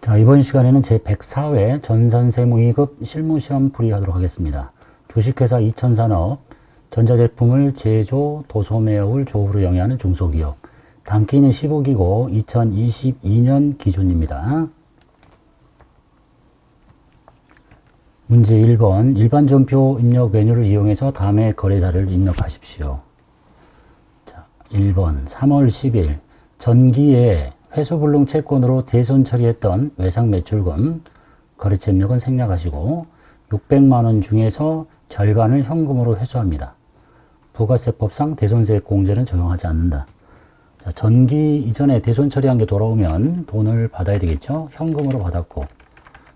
자, 이번 시간에는 제104회 전산세무 2급 실무시험 풀이하도록 하겠습니다. 주식회사 이천산업, 전자제품을 제조, 도소매업을 조후로 영위하는 중소기업. 단기는 15기고 2022년 기준입니다. 문제 1번, 일반 전표 입력 메뉴를 이용해서 다음의 거래자를 입력하십시오. 자, 1번, 3월 10일 전기에 회수불능 채권으로 대손 처리했던 외상 매출금 거래처 입력은 생략하시고 600만원 중에서 절반을 현금으로 회수합니다. 부가세법상 대손세액 공제는 적용하지 않는다. 자, 전기 이전에 대손 처리한 게 돌아오면 돈을 받아야 되겠죠. 현금으로 받았고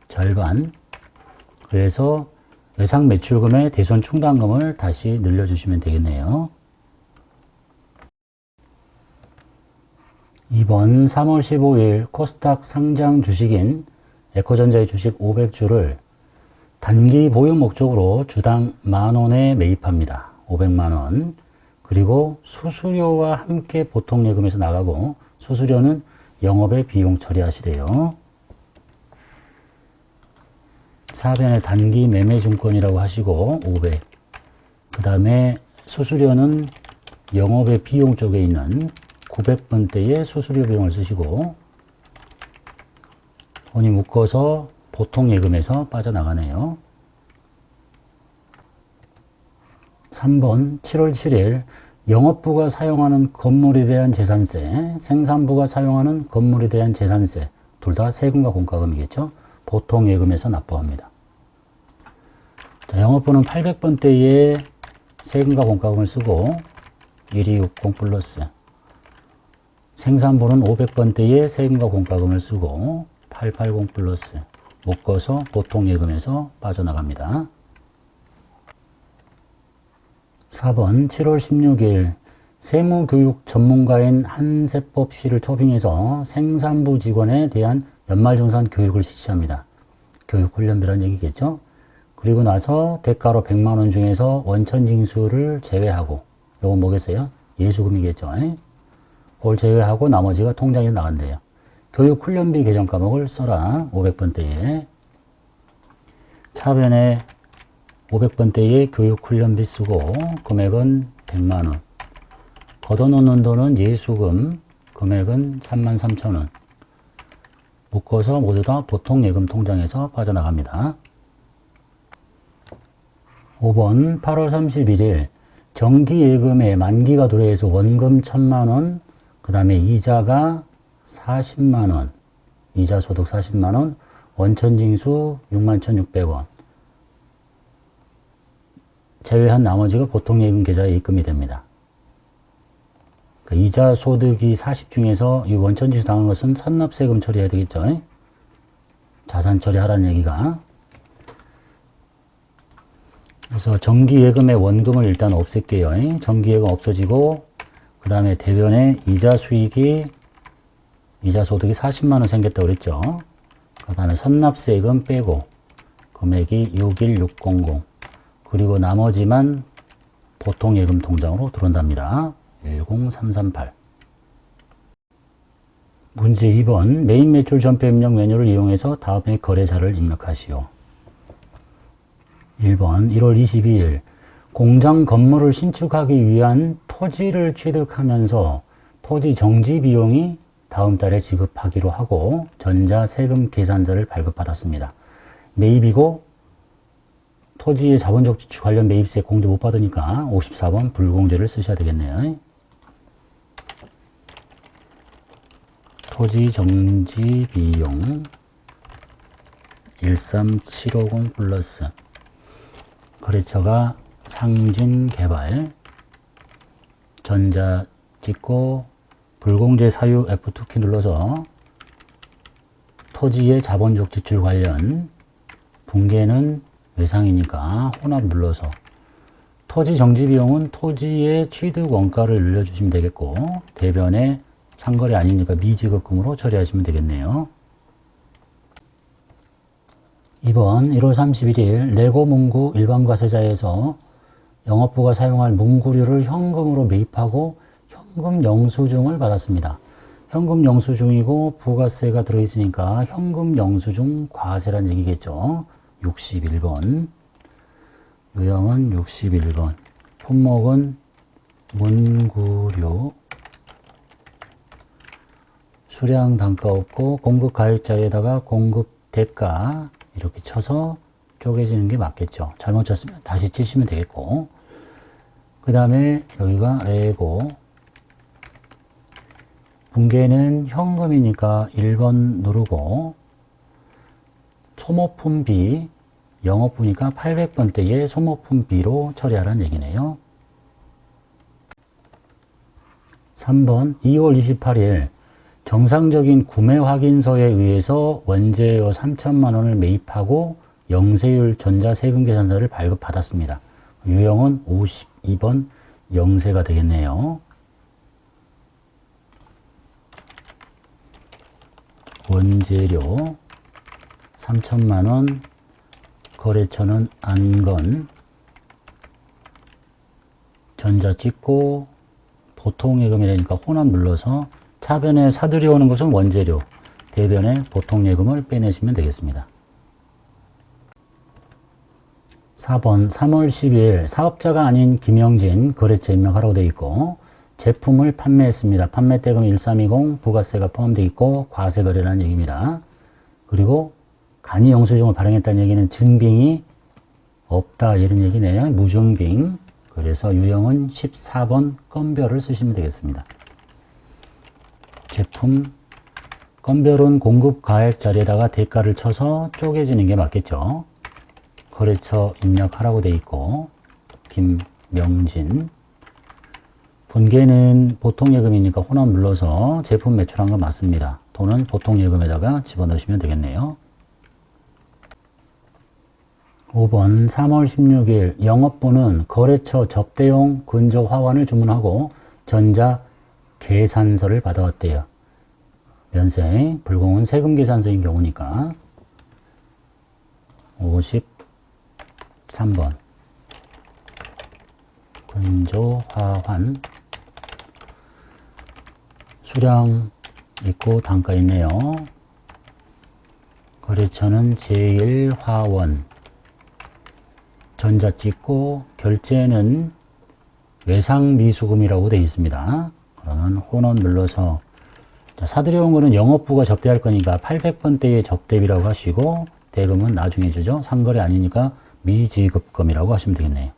절반, 그래서 외상 매출금의 대손 충당금을 다시 늘려주시면 되겠네요. 2번 3월 15일 코스닥 상장 주식인 에코전자의 주식 500주를 단기 보유 목적으로 주당 만원에 매입합니다. 500만원. 그리고 수수료와 함께 보통예금에서 나가고 수수료는 영업의 비용 처리하시래요. 4변에 단기 매매증권이라고 하시고 500. 그 다음에 수수료는 영업의 비용 쪽에 있는 900번대의 수수료 비용을 쓰시고 돈이 묶어서 보통예금에서 빠져나가네요. 3번 7월 7일 영업부가 사용하는 건물에 대한 재산세, 생산부가 사용하는 건물에 대한 재산세 둘 다 세금과 공과금이겠죠. 보통예금에서 납부합니다. 자, 영업부는 800번대의 세금과 공과금을 쓰고 1260 플러스, 생산부는 500번대의 세금과 공과금을 쓰고 880 플러스 묶어서 보통예금에서 빠져나갑니다. 4번 7월 16일 세무교육 전문가인 한세법 씨를 초빙해서 생산부 직원에 대한 연말정산 교육을 실시합니다. 교육훈련비라는 얘기겠죠. 그리고 나서 대가로 100만원 중에서 원천징수를 제외하고, 요건 뭐겠어요? 예수금이겠죠. 그걸 제외하고 나머지가 통장에 나간대요. 교육훈련비 계정 과목을 써라. 500번대에. 차변에 500번대에 교육훈련비 쓰고 금액은 100만원. 걷어놓는 돈은 예수금, 금액은 33,000원. 묶어서 모두 다 보통예금 통장에서 빠져나갑니다. 5번 8월 31일 정기예금에 만기가 도래해서 원금 1000만원, 그 다음에 이자가 40만원, 이자 소득 40만원, 원천징수 61,600원. 제외한 나머지가 보통예금 계좌에 입금이 됩니다. 그러니까 이자 소득이 40 중에서 이 원천징수 당한 것은 선납세금 처리해야 되겠죠. 자산 처리하라는 얘기가. 그래서 정기예금의 원금을 일단 없앨게요. 정기예금 없어지고 그 다음에 대변에 이자 수익이, 이자 소득이 40만원 생겼다고 그랬죠. 그 다음에 선납세금 빼고 금액이 61600. 그리고 나머지만 보통예금 통장으로 들어온답니다. 10338. 문제 2번 메인 매출 전표 입력 메뉴를 이용해서 다음의 거래자를 입력하시오. 1번 1월 22일 공장 건물을 신축하기 위한 토지를 취득하면서 토지 정지 비용이 다음 달에 지급하기로 하고 전자세금 계산서를 발급받았습니다. 매입이고 토지의 자본적 지출 관련 매입세 공제 못 받으니까 54번 불공제를 쓰셔야 되겠네요. 토지 정지 비용 13750 플러스 거래처가 상진개발, 전자 찍고 불공제 사유 F2키 눌러서 토지의 자본적 지출 관련 분계는 외상이니까 혼합 눌러서 토지 정지 비용은 토지의 취득 원가를 늘려주시면 되겠고 대변에 상거래 아니니까 미지급금으로 처리하시면 되겠네요. 2번 1월 31일 레고 문구 일반과세자에서 영업부가 사용할 문구류를 현금으로 매입하고 현금 영수증을 받았습니다. 현금 영수증이고 부가세가 들어있으니까 현금 영수증 과세란 얘기겠죠. 61번. 유형은 61번. 품목은 문구류. 수량 단가 없고 공급 가액 자리에다가 공급 대가 이렇게 쳐서 쪼개지는 게 맞겠죠. 잘못 쳤으면 다시 치시면 되겠고. 그 다음에 여기가 레고. 분계는 현금이니까 1번 누르고, 소모품 B, 영업부니까 800번대의 소모품 B로 처리하라는 얘기네요. 3번 2월 28일 정상적인 구매 확인서에 의해서 원재료 3천만 원을 매입하고 영세율 전자세금 계산서를 발급받았습니다. 유형은 52번 영세가 되겠네요. 원재료 3천만 원, 거래처는 안건, 전자 찍고 보통예금이라니까 혼합 눌러서 차변에 사들여오는 것은 원재료, 대변에 보통예금을 빼내시면 되겠습니다. 4번 3월 12일 사업자가 아닌 김영진 거래처 입력하라고 되어 있고, 제품을 판매했습니다. 판매대금 1320 부가세가 포함되어 있고 과세 거래라는 얘기입니다. 그리고 간이 영수증을 발행했다는 얘기는 증빙이 없다 이런 얘기네요. 무증빙. 그래서 유형은 14번 건별을 쓰시면 되겠습니다. 제품 건별은 공급 가액 자리에다가 대가를 쳐서 쪼개지는 게 맞겠죠. 거래처 입력하라고 되어 있고 김명진. 분계는 보통예금이니까 혼합 눌러서 제품 매출한 거 맞습니다. 돈은 보통예금에다가 집어넣으시면 되겠네요. 5번 3월 16일 영업부는 거래처 접대용 근저 화환을 주문하고 전자 계산서를 받아왔대요. 면세, 불공은 세금 계산서인 경우니까 53번 근저 화환 수량 있고 단가 있네요. 거래처는 제1화원 전자 찍고 결제는 외상미수금이라고 되어 있습니다. 그러면 혼원 눌러서 사들여온 거는 영업부가 접대할 거니까 800번대의 접대비라고 하시고 대금은 나중에 주죠. 상거래 아니니까 미지급금이라고 하시면 되겠네요.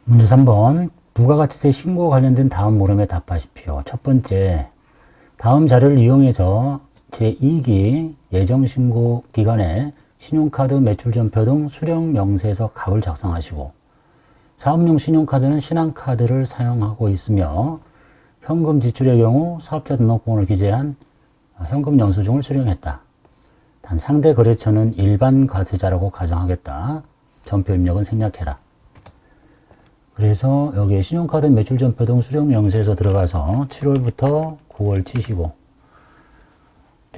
문제 3번 부가가치세 신고 관련된 다음 물음에 답하십시오. 첫 번째, 다음 자료를 이용해서 제2기 예정신고 기간에 신용카드 매출전표 등 수령 명세서 각을 작성하시고, 사업용 신용카드는 신한카드를 사용하고 있으며 현금 지출의 경우 사업자 등록번호를 기재한 현금 영수증을 수령했다. 단 상대 거래처는 일반 과세자라고 가정하겠다. 전표 입력은 생략해라. 그래서 여기에 신용카드 매출전표 등 수령 명세서 들어가서 7월부터 9월 치시고,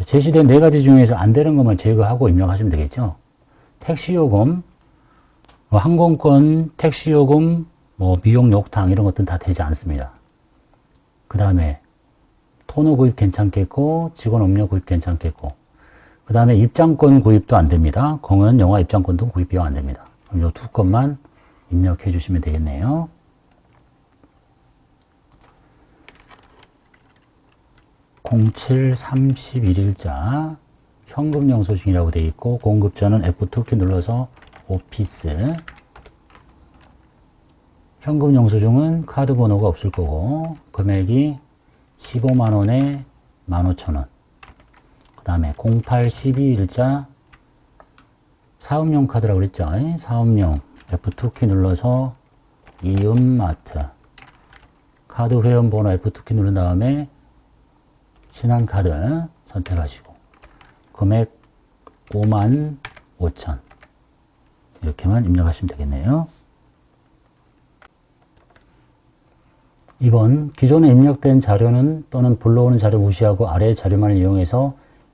제시된 네 가지 중에서 안 되는 것만 제거하고 입력하시면 되겠죠. 택시요금, 항공권, 택시요금, 미용 욕탕 이런 것들은 다 되지 않습니다. 그 다음에 토너 구입 괜찮겠고 직원 음료 구입 괜찮겠고, 그 다음에 입장권 구입도 안 됩니다. 공연 영화 입장권도 구입 비용 안 됩니다. 그럼 이 두 건만 입력해 주시면 되겠네요. 07 31일자 현금 영수증이라고 되어 있고, 공급자는 F2키 눌러서 오피스. 현금 영수증은 카드 번호가 없을 거고 금액이 15만원에 15,000원. 그 다음에 08 12일자 사업용 카드라고 그랬죠. 사업용 F2키 눌러서 이음마트. 카드 회원 번호 F2키 누른 다음에 신한카드 선택하시고 금액 55,000 이렇게만 입력하시면 되겠네요. 2번 기존에 입력된 자료는 또는 불러오는 자료 무시하고 아래 자료만을 이용해서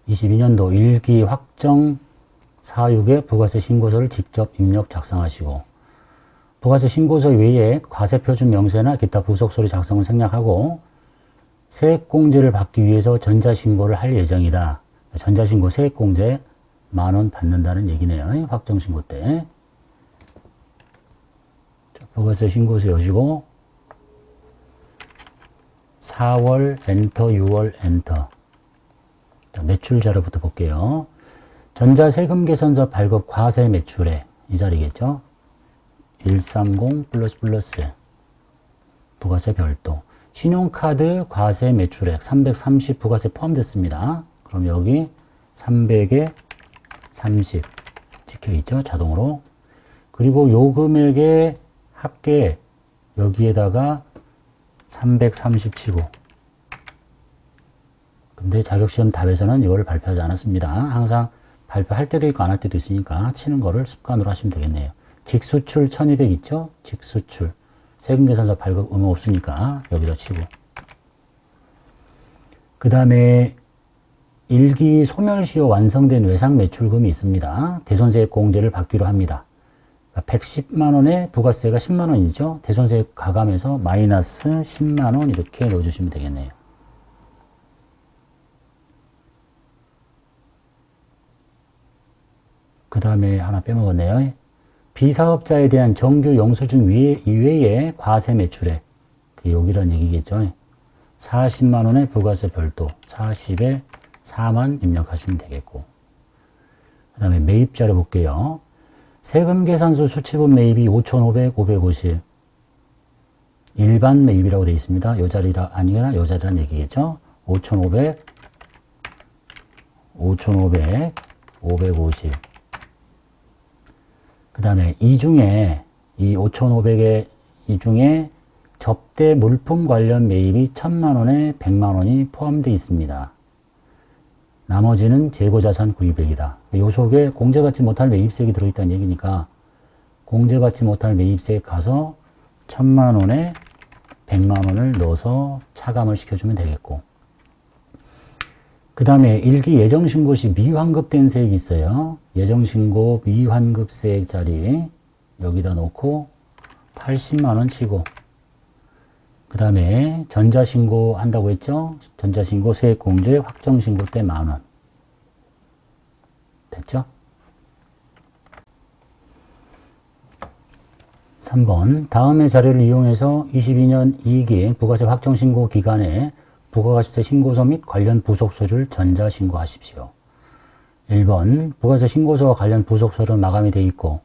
22년도 1기 확정 사육의 부가세 신고서를 직접 입력 작성하시고, 부가세 신고서 외에 과세표준 명세나 기타 부속서류 작성을 생략하고 세액공제를 받기 위해서 전자신고를 할 예정이다. 전자신고 세액공제 10,000원 받는다는 얘기네요. 확정신고 때. 부가세 신고서 여시고 4월 엔터, 6월 엔터. 자, 매출 자료부터 볼게요. 전자세금 계산서 발급 과세 매출액 이 자리겠죠. 130 플러스 부가세 별도. 신용카드 과세 매출액 330 부가세 포함됐습니다. 그럼 여기 300에 30 찍혀있죠. 자동으로. 그리고 요 금액의 합계 여기에다가 330 치고. 근데 자격시험 답에서는 이거를 발표하지 않았습니다. 항상 발표할 때도 있고 안 할 때도 있으니까 치는 거를 습관으로 하시면 되겠네요. 직수출 1200 있죠? 직수출. 세금계산서 발급 의무 없으니까 여기다 치고. 그 다음에 일기 소멸시효 완성된 외상 매출금이 있습니다. 대손세액 공제를 받기로 합니다. 110만원에 부가세가 10만원이죠. 대손세액 가감해서 마이너스 10만원 이렇게 넣어주시면 되겠네요. 그 다음에 하나 빼먹었네요. 비사업자에 대한 정규 영수증 이외의 과세 매출액. 여기란 얘기겠죠. 40만원의 부가세 별도. 40에 4만 입력하시면 되겠고. 그 다음에 매입자를 볼게요. 세금계산서 수치본 매입이 5,500, 550. 일반 매입이라고 되어 있습니다. 요 자리라, 아니거나 요 자리란 얘기겠죠. 5,500, 5,500, 550. 그 다음에 이 중에, 이 5,500의 이 중에 접대 물품 관련 매입이 1,000만원에 100만원이 포함되어 있습니다. 나머지는 재고자산 구입액이다. 요 속에 공제받지 못할 매입세액이 들어있다는 얘기니까 공제받지 못할 매입세액 가서 1,000만원에 100만원을 넣어서 차감을 시켜주면 되겠고. 그 다음에 일기 예정신고 시 미환급된 세액이 있어요. 예정신고 미환급세액 자리 여기다 놓고 80만원 치고. 그 다음에 전자신고 한다고 했죠? 전자신고 세액공제 확정신고 때 10,000원. 됐죠? 3번 다음의 자료를 이용해서 22년 2기 부가세 확정신고 기간에 부가가치세 신고서 및 관련 부속서류를 전자신고하십시오. 1번 부가세 신고서와 관련 부속서류는 마감이 되어 있고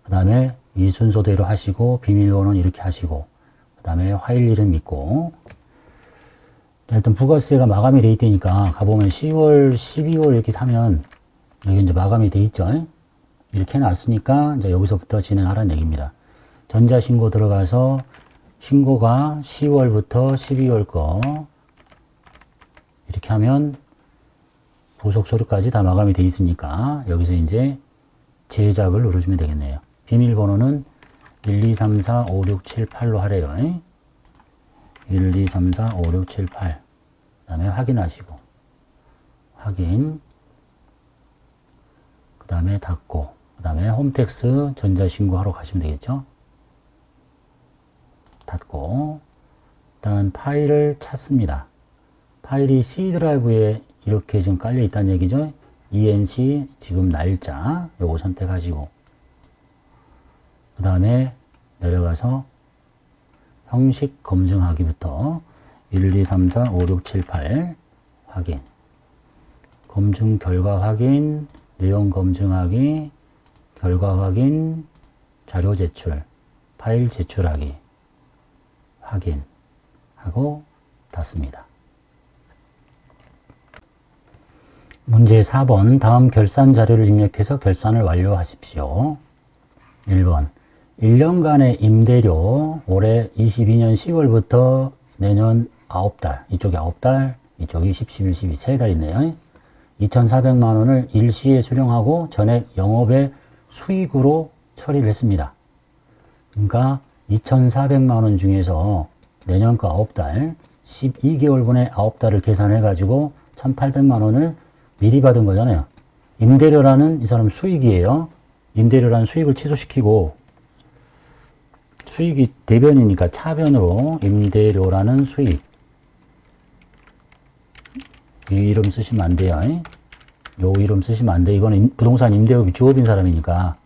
그 다음에 이 순서대로 하시고 비밀번호는 이렇게 하시고 그 다음에 화일 이름 있고. 일단 부가세가 마감이 돼 있다니까 가보면 10월, 12월 이렇게 하면 여기 이제 마감이 돼 있죠. 이렇게 해놨으니까 이제 여기서부터 진행하라는 얘기입니다. 전자신고 들어가서 신고가 10월부터 12월 거 이렇게 하면 부속서류까지 다 마감이 돼 있으니까 여기서 이제 제작을 눌러주면 되겠네요. 비밀번호는 1, 2, 3, 4, 5, 6, 7, 8로 하래요. 1, 2, 3, 4, 5, 6, 7, 8. 그 다음에 확인하시고. 확인. 그 다음에 닫고. 그 다음에 홈택스 전자신고하러 가시면 되겠죠. 닫고. 일단 파일을 찾습니다. 파일이 C 드라이브에 이렇게 지금 깔려 있다는 얘기죠. ENC 지금 날짜 요거 선택하시고 그 다음에 내려가서 형식 검증하기부터 1, 2, 3, 4, 5, 6, 7, 8 확인 검증 결과 확인 내용 검증하기 결과 확인 자료 제출 파일 제출하기 확인 하고 닫습니다. 문제 4번 다음 결산 자료를 입력해서 결산을 완료하십시오. 1번 1년간의 임대료 올해 22년 10월부터 내년 9달 이쪽이 9달 이쪽이 10, 11, 12 3달 있네요. 2,400만 원을 일시에 수령하고 전액 영업의 수익으로 처리를 했습니다. 그러니까 2,400만 원 중에서 내년 거 9달 12개월분의 9달을 계산해 가지고 1,800만 원을 미리 받은 거잖아요. 임대료라는 이 사람 수익이에요. 임대료라는 수익을 취소시키고 수익이 대변이니까 차변으로 임대료라는 수익. 이 이름 쓰시면 안 돼요. 요 이름 쓰시면 안 돼. 이거는 부동산 임대업이 주업인 사람이니까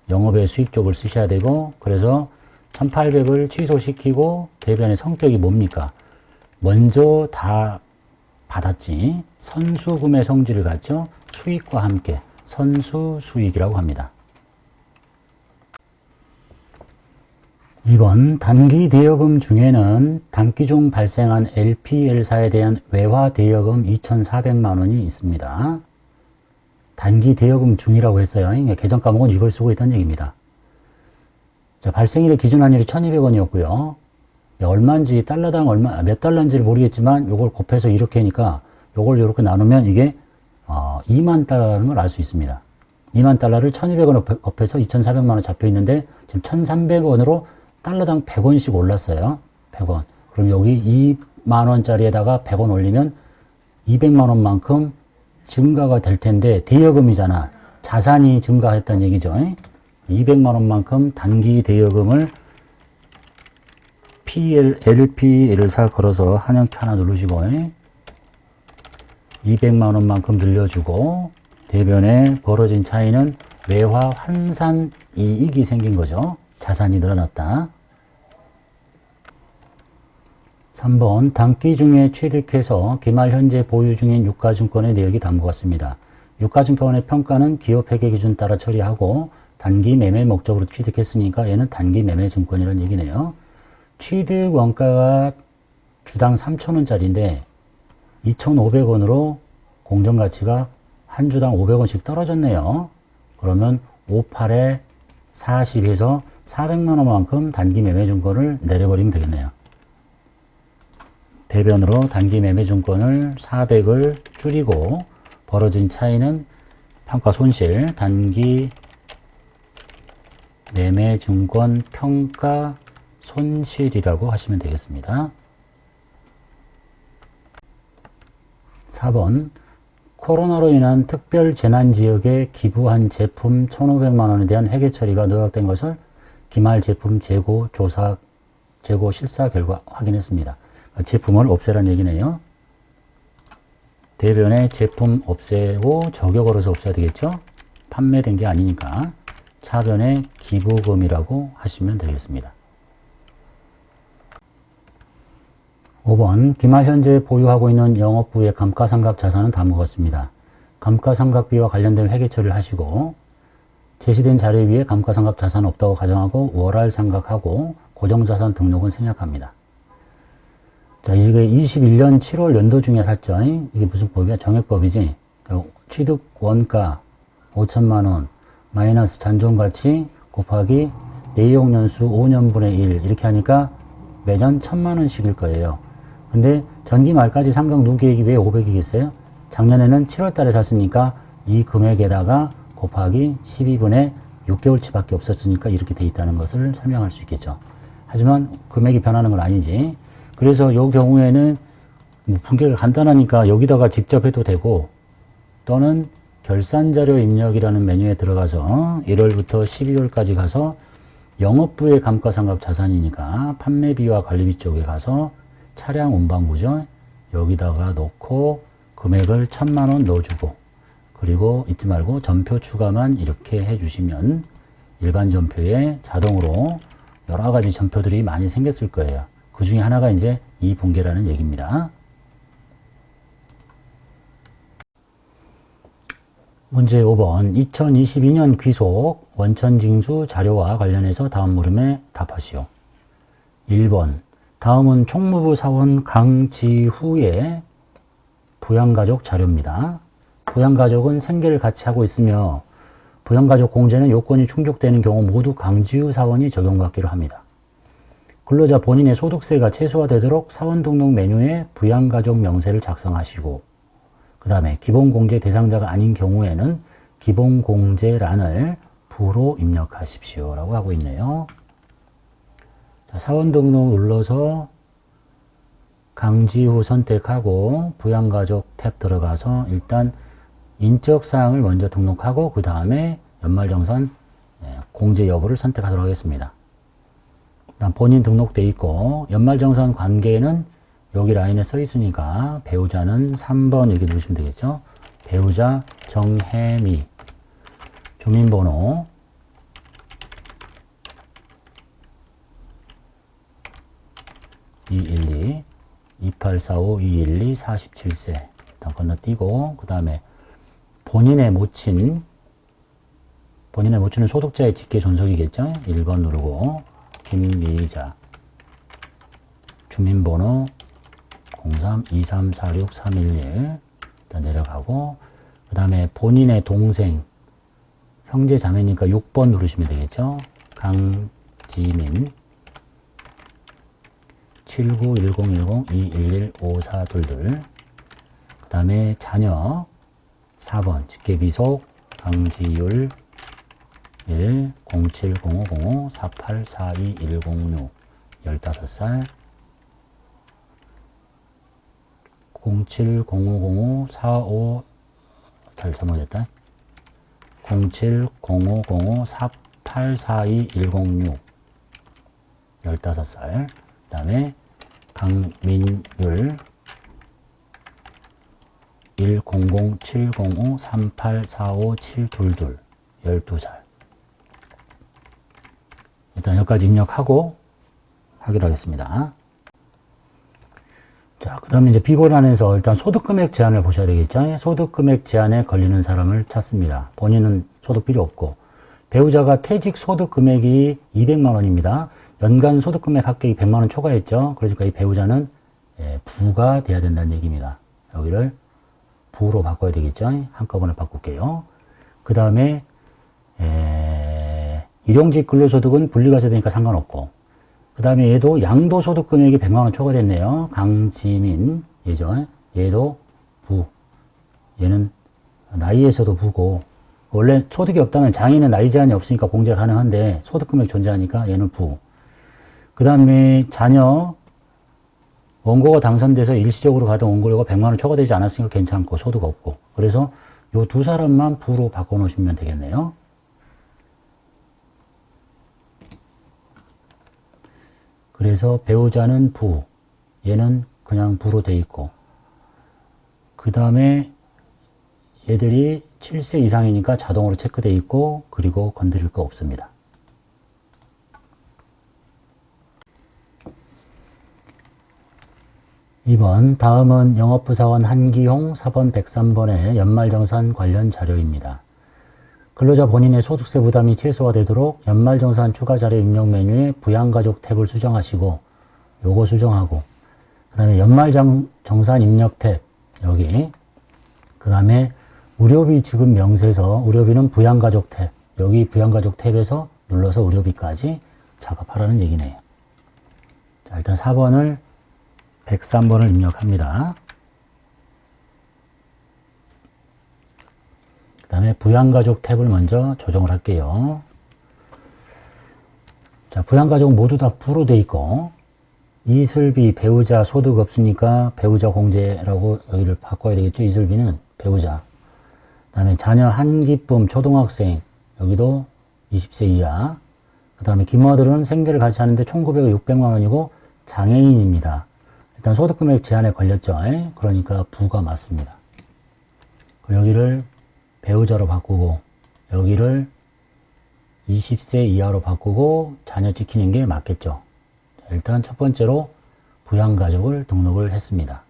영업의 수익 쪽을 쓰셔야 되고, 그래서 1800을 취소시키고 대변의 성격이 뭡니까? 먼저 다 받았지. 선수금의 성질을 갖죠. 수익과 함께 선수 수익이라고 합니다. 2번 단기 대여금 중에는 단기 중 발생한 LPL사에 대한 외화 대여금 2,400만 원이 있습니다. 단기 대여금 중이라고 했어요. 계정 과목은 이걸 쓰고 있다는 얘기입니다. 자, 발생일의 기준 환율이 1,200원이었고요. 얼마인지 달러당 얼마 몇 달러인지를 모르겠지만 요걸 곱해서 이렇게 하니까 요걸 이렇게 나누면 이게 2만 달러라는 걸 알 수 있습니다. 2만 달러를 1,200원을 곱해서 2,400만 원 잡혀 있는데 지금 1,300원으로 달러당 100원씩 올랐어요. 100원. 그럼 여기 2만 원짜리에다가 100원 올리면 200만 원만큼 증가가 될 텐데 대여금이잖아. 자산이 증가했다는 얘기죠. 200만 원만큼 단기 대여금을 LPL사 걸어서 한영키 하나 누르시고 200만 원만큼 늘려주고 대변에 벌어진 차이는 외화 환산 이익이 생긴 거죠. 자산이 늘어났다. 3번 단기 중에 취득해서 기말 현재 보유 중인 유가증권의 내역이 다음과 같습니다. 유가증권의 평가는 기업 회계 기준 따라 처리하고 단기 매매 목적으로 취득했으니까 얘는 단기 매매 증권이라는 얘기네요. 취득 원가가 주당 3,000원짜리인데 2,500원으로 공정가치가 한 주당 500원씩 떨어졌네요. 그러면 58에 40에서 400만 원만큼 단기 매매 증권을 내려버리면 되겠네요. 대변으로 단기 매매 증권을 400을 줄이고 벌어진 차이는 평가 손실, 단기 매매 증권 평가 손실이라고 하시면 되겠습니다. 4번 코로나로 인한 특별 재난 지역에 기부한 제품 1,500만 원에 대한 회계 처리가 누락된 것을 기말 제품 재고 실사 결과 확인했습니다. 제품을 없애라는 얘기네요. 대변에 제품 없애고 저격 걸어서 없애야 되겠죠? 판매된 게 아니니까 차변에 기부금이라고 하시면 되겠습니다. 5번 기말 현재 보유하고 있는 영업부의 감가상각 자산은 다음과 같습니다. 감가상각비와 관련된 회계 처리를 하시고 제시된 자료 위에 감가상각 자산은 없다고 가정하고 월할 상각하고 고정자산 등록은 생략합니다. 자, 이게 21년 7월 연도 중에 샀죠. 이게 무슨 법이야? 정액법이지. 취득 원가 5천만 원 마이너스 잔존가치 곱하기 내용연수 5년분의 1 이렇게 하니까 매년 1,000만 원씩일 거예요. 근데 전기 말까지 상각 누계액이 왜 500이겠어요? 작년에는 7월 달에 샀으니까 이 금액에다가 곱하기 12분의 6개월치밖에 없었으니까 이렇게 돼 있다는 것을 설명할 수 있겠죠. 하지만 금액이 변하는 건 아니지. 그래서 이 경우에는 뭐 분계가 간단하니까 여기다가 직접 해도 되고 또는 결산자료 입력이라는 메뉴에 들어가서 1월부터 12월까지 가서 영업부의 감가상각 자산이니까 판매비와 관리비 쪽에 가서 차량 운반부죠. 여기다가 놓고 금액을 1,000만 원 넣어주고 그리고 잊지 말고 전표 추가만 이렇게 해주시면 일반 전표에 자동으로 여러 가지 전표들이 많이 생겼을 거예요. 그 중에 하나가 이제 이 분계라는 얘기입니다. 문제 5번 2022년 귀속 원천징수 자료와 관련해서 다음 물음에 답하시오. 1번 다음은 총무부 사원 강지후의 부양가족 자료입니다. 부양가족은 생계를 같이 하고 있으며 부양가족 공제는 요건이 충족되는 경우 모두 강지후 사원이 적용받기로 합니다. 근로자 본인의 소득세가 최소화되도록 사원 등록 메뉴에 부양가족 명세를 작성하시고 그 다음에 기본공제 대상자가 아닌 경우에는 기본공제란을 부로 입력하십시오 라고 하고 있네요. 자, 사원 등록 눌러서 강지후 선택하고 부양가족 탭 들어가서 일단 인적사항을 먼저 등록하고 그 다음에 연말정산 공제 여부를 선택하도록 하겠습니다. 본인 등록돼 있고 연말정산 관계는 여기 라인에 써 있으니까 배우자는 3번 여기 누르시면 되겠죠. 배우자 정혜미, 주민번호 212 2845 212 47세 일단 건너뛰고 그 다음에 본인의 모친은 소득자의 직계 존속이겠죠. 1번 누르고 김미자, 주민번호 03 2346 311 일단 내려가고 그 다음에 본인의 동생 형제 자매니까 6번 누르시면 되겠죠. 강지민 79101021154222 그 다음에 자녀 4번 직계비속 강지율 1 070505 4842106 15살 070505 45 잘못했다 070505 4842106 15살 그 다음에 강민율 100705 3845722 12살 일단 여기까지 입력하고 확인하겠습니다. 자, 그 다음에 이제 비고란에서 일단 소득금액 제한을 보셔야 되겠죠. 소득금액 제한에 걸리는 사람을 찾습니다. 본인은 소득 필요 없고 배우자가 퇴직 소득금액이 200만원입니다. 연간 소득금액 합격이 100만원 초과했죠. 그러니까 이 배우자는 부가 돼야 된다는 얘기입니다. 여기를 부로 바꿔야 되겠죠. 한꺼번에 바꿀게요. 그 다음에 일용직 근로소득은 분리과세 되니까 상관없고 그 다음에 얘도 양도소득 금액이 100만원 초과됐네요. 강지민 예전 얘도 부 얘는 나이에서도 부고 원래 소득이 없다면 장애인은 나이 제한이 없으니까 공제 가능한데 소득 금액 존재하니까 얘는 부. 그 다음에 자녀 원고가 당선돼서 일시적으로 받은 원고료가 100만원 초과되지 않았으니까 괜찮고 소득 없고 그래서 요 두 사람만 부로 바꿔 놓으시면 되겠네요. 그래서 배우자는 부, 얘는 그냥 부로 돼 있고 그 다음에 얘들이 7세 이상이니까 자동으로 체크돼 있고 그리고 건드릴 거 없습니다. 다음은 영업부사원 한기용 4번 103번의 연말정산 관련 자료입니다. 근로자 본인의 소득세 부담이 최소화되도록 연말정산 추가 자료 입력 메뉴에 부양가족 탭을 수정하시고 요거 수정하고 그 다음에 연말정산 입력 탭 여기 그 다음에 의료비 지급 명세서 의료비는 부양가족 탭 여기 부양가족 탭에서 눌러서 의료비까지 작업하라는 얘기네요. 자, 일단 4번을 103번을 입력합니다. 그 다음에 부양가족 탭을 먼저 조정을 할게요. 자, 부양가족 모두 다 부로 돼 있고 이슬비 배우자 소득 없으니까 배우자 공제라고 여기를 바꿔야 되겠죠. 이슬비는 배우자. 그 다음에 자녀 한기쁨 초등학생 여기도 20세 이하. 그 다음에 김어들은 생계를 같이 하는데 총 금액이 600만 원이고 장애인입니다. 일단 소득금액 제한에 걸렸죠. 그러니까 부가 맞습니다. 여기를 배우자로 바꾸고 여기를 20세 이하로 바꾸고 자녀 지키는 게 맞겠죠. 일단 첫 번째로 부양가족을 등록을 했습니다.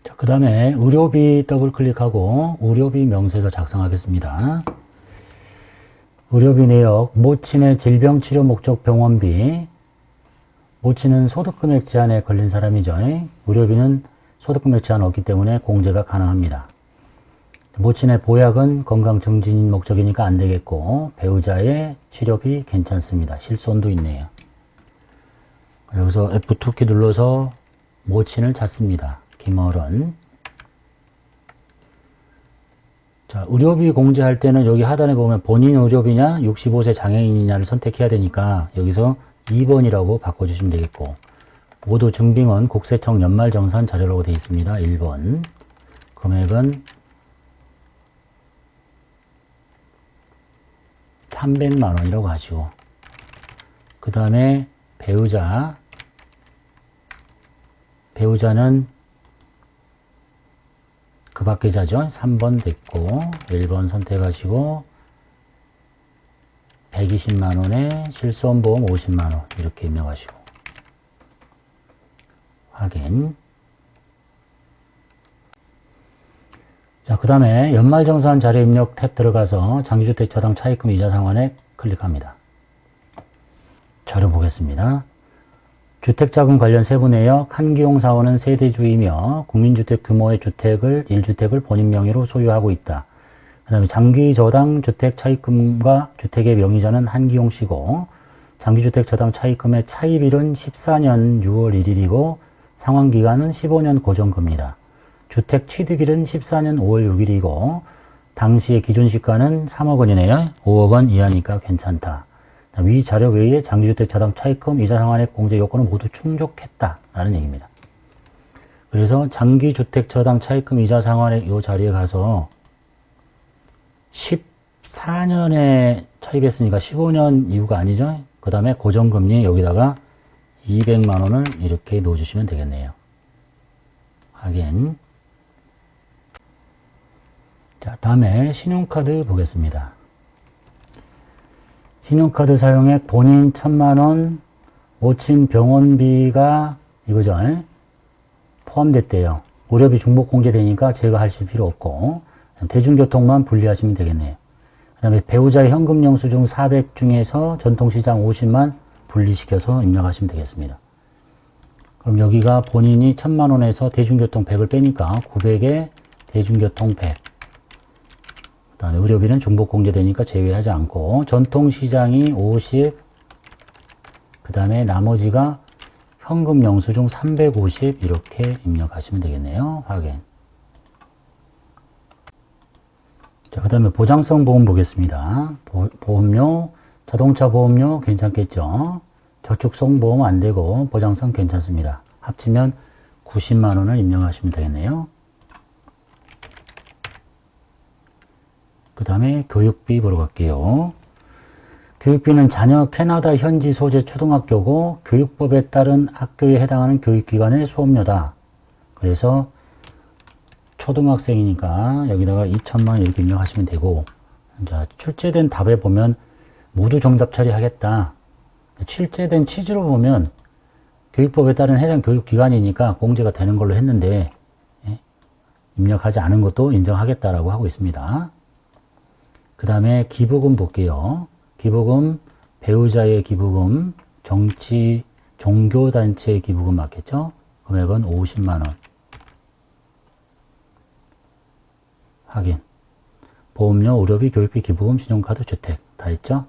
자, 그 다음에 의료비 더블 클릭하고 의료비 명세서 작성하겠습니다. 의료비 내역 모친의 질병치료 목적 병원비 모친은 소득금액 제한에 걸린 사람이죠. 의료비는 소득금액 제한 없기 때문에 공제가 가능합니다. 모친의 보약은 건강 증진 목적이니까 안 되겠고 배우자의 치료비 괜찮습니다. 실손도 있네요. 여기서 F2키 눌러서 모친을 찾습니다. 김어른. 자, 의료비 공제할 때는 여기 하단에 보면 본인 의료비냐 65세 장애인이냐를 선택해야 되니까 여기서 2번이라고 바꿔주시면 되겠고 모두 증빙은 국세청 연말정산 자료라고 되어 있습니다. 1번. 금액은 300만 원이라고 하시고, 그 다음에 배우자는 그 밖의 자죠. 3번 됐고 1번 선택하시고 120만 원에 실손보험 50만 원 이렇게 입력하시고 확인. 자, 그 다음에 연말정산 자료 입력 탭 들어가서 장기주택 저당 차입금 이자 상환에 클릭합니다. 자료 보겠습니다. 주택자금 관련 세부 내역, 한기용 사원은 세대주이며 국민주택 규모의 주택을 1주택을 본인 명의로 소유하고 있다. 그 다음에 장기저당 주택 차입금과 주택의 명의자는 한기용 씨고, 장기주택 저당 차입금의 차입일은 14년 6월 1일이고 상환기간은 15년 고정금리다. 주택 취득일은 14년 5월 6일이고 당시의 기준시가는 3억 원이네요. 5억 원 이하니까 괜찮다. 위 자료 외에 장기주택 저당 차입금 이자 상환액 공제 요건은 모두 충족했다라는 얘기입니다. 그래서 장기주택 저당 차입금 이자 상환액 요 자리에 가서 14년에 차입했으니까 15년 이후가 아니죠. 그 다음에 고정금리 여기다가 200만 원을 이렇게 넣어주시면 되겠네요. 확인. 자, 다음에 신용카드 보겠습니다. 신용카드 사용액 본인 1000만 원, 모친 병원비가 이거죠. 포함됐대요. 의료비 중복 공제되니까 제거하실 필요 없고 대중교통만 분리하시면 되겠네요. 그 다음에 배우자의 현금 영수증 400 중에서 전통시장 50만 분리시켜서 입력하시면 되겠습니다. 그럼 여기가 본인이 1000만 원에서 대중교통 100을 빼니까 900에 대중교통 100. 그 다음에 의료비는 중복 공제되니까 제외하지 않고 전통시장이 50. 그 다음에 나머지가 현금 영수증 350 이렇게 입력하시면 되겠네요. 확인. 자, 그 다음에 보장성 보험 보겠습니다. 보험료, 자동차 보험료 괜찮겠죠? 저축성 보험 안 되고 보장성 괜찮습니다. 합치면 90만 원을 입력하시면 되겠네요. 그 다음에 교육비 보러 갈게요. 교육비는 자녀 캐나다 현지 소재 초등학교고 교육법에 따른 학교에 해당하는 교육기관의 수업료다. 그래서 초등학생이니까 여기다가 2천만 원 이렇게 입력하시면 되고, 자, 출제된 답에 보면 모두 정답 처리하겠다. 출제된 취지로 보면 교육법에 따른 해당 교육기관이니까 공제가 되는 걸로 했는데 입력하지 않은 것도 인정하겠다라고 하고 있습니다. 그 다음에 기부금 볼게요. 기부금, 배우자의 기부금, 정치, 종교단체의 기부금 맞겠죠? 금액은 50만 원. 확인. 보험료, 의료비, 교육비, 기부금, 신용카드, 주택 다 했죠?